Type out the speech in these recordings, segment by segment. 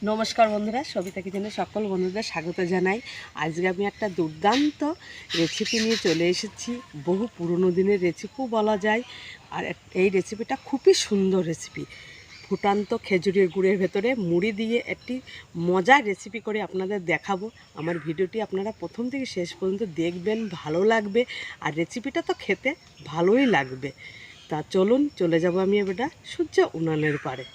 নমস্কার বন্ধুরা, সবিতা কিচেনে সকল বন্ধুদের স্বাগত জানাই। আজকে আমি একটা দুর্দান্ত রেসিপি নিয়ে চলে এসেছি। বহু পুরনো দিনের রেসিপিও বলা যায়। আর এই রেসিপিটা খুবই সুন্দর রেসিপি। ফুটান্ত খেজুরের গুড়ের ভেতরে মুড়ি দিয়ে একটি মজার রেসিপি করে আপনাদের দেখাবো। আমার ভিডিওটি আপনারা প্রথম থেকে শেষ পর্যন্ত দেখবেন, ভালো লাগবে। আর রেসিপিটা তো খেতে ভালোই লাগবে। তা চলুন, চলে যাব আমি এবারটা সূর্য উনানের পারে।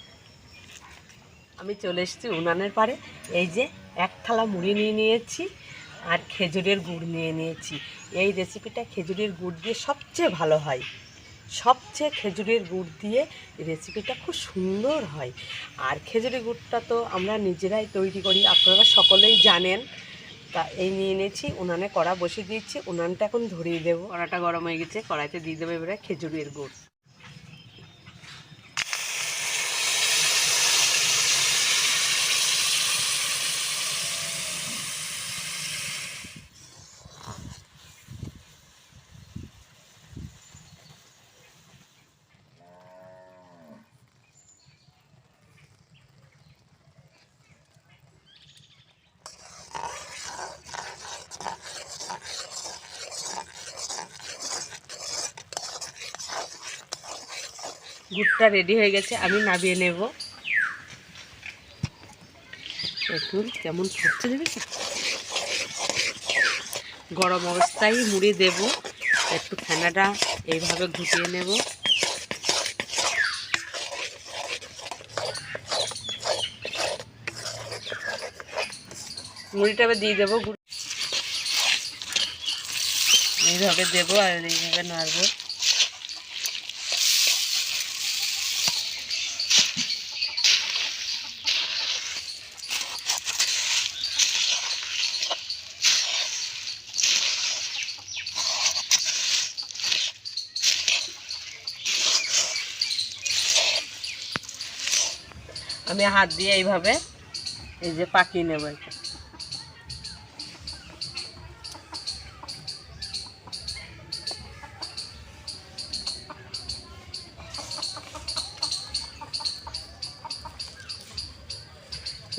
আমি চলে এসেছি উনানের পারে। এই যে এক থালা মুড়ি নিয়ে নিয়েছি আর খেজুরের গুড় নিয়ে নিয়েছি। এই রেসিপিটা খেজুরের গুড় দিয়ে সবচেয়ে ভালো হয়। খেজুরের গুড় দিয়ে রেসিপিটা খুব সুন্দর হয়। আর খেজুরের গুড়টা তো আমরা নিজেরাই তৈরি করি, আপনারা সকলেই জানেন। তা এই নিয়ে নিয়েছি, উনানে কড়া বসিয়ে দিয়েছি। উনানটা এখন ধরিয়ে দেবো। কড়াটা গরম হয়ে গেছে, কড়াইতে দিয়ে দেবো এবারে খেজুরের গুড়। গুড়টা রেডি হয়ে গেছে, আমি নামিয়ে নেব। দেখুন কেমন ফুটছে, দেখেছি। গরম অবস্থায় মুড়ি দেব, একটু ফেনাটা এইভাবে ঘুটিয়ে নেব। মুড়িটা এবার দিয়ে দেবো, এইভাবে দেবো আর এইভাবে নাড়বো। আমি হাত দিয়ে এইভাবে এই যে পাকিয়ে নেব এটা।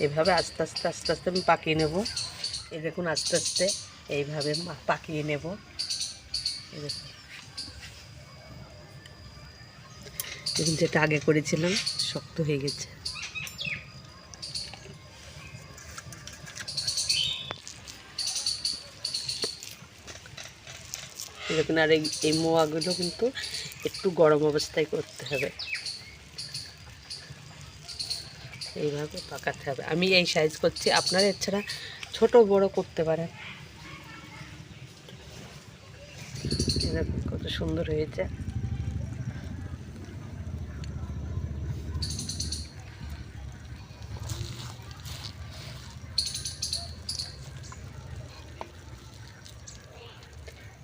এইভাবে আস্তে আস্তে আস্তে আস্তে আমি পাকিয়ে নেব। এই দেখুন আস্তে আস্তে এইভাবে পাকিয়ে নেব। এই দেখুন, দেখুন যেটা আগে করেছিলাম শক্ত হয়ে গেছে। দেখুন, আর এই মোয়াগুলো কিন্তু একটু গরম অবস্থায় করতে হবে, এইভাবে পাকাতে হবে। আমি এই সাইজ করছি, আপনারা এছাড়া ছোট বড় করতে পারেন। দেখুন কত সুন্দর হয়েছে।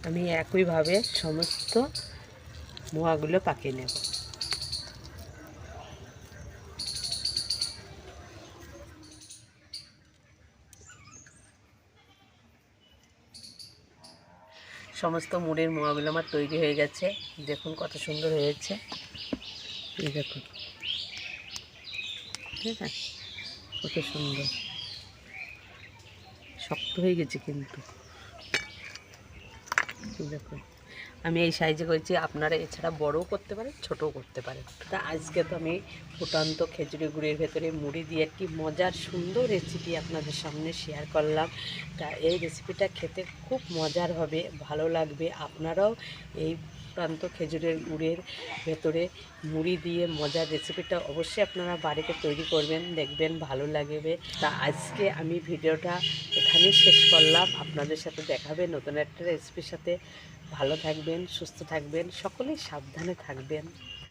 আমি একইভাবে সমস্ত মোয়াগুলো পাকিয়ে নেব। সমস্ত মুড়ির মোয়াগুলো আমার তৈরি হয়ে গেছে। দেখুন কত সুন্দর হয়েছে, এই দেখুন, ঠিক আছে, কত সুন্দর। শক্ত হয়ে গেছে কিন্তু, দেখুন আমি এই সাইজে করেছি। আপনারা এছাড়া বড়ও করতে পারেন, ছোটও করতে পারেন। তা আজকে তো আমি ফুটান্ত খেজুরি গুড়ের ভেতরে মুড়ি দিয়ে একটি মজার সুন্দর রেসিপি আপনাদের সামনে শেয়ার করলাম। তা এই রেসিপিটা খেতে খুব মজার হবে, ভালো লাগবে। আপনারাও এই ফুটান্ত খেজুরের গুড়ের ভেতরে মুড়ি দিয়ে মজার রেসিপিটা অবশ্যই আপনারা বাড়িতে তৈরি করবেন, দেখবেন ভালো লাগবে। তা আজকে আমি ভিডিওটা এখানেই শেষ করলাম। আপনাদের সাথে দেখাবে নতুন একটা রেসিপির সাথে। ভালো থাকবেন, সুস্থ থাকবেন, সকলেই সাবধানে থাকবেন।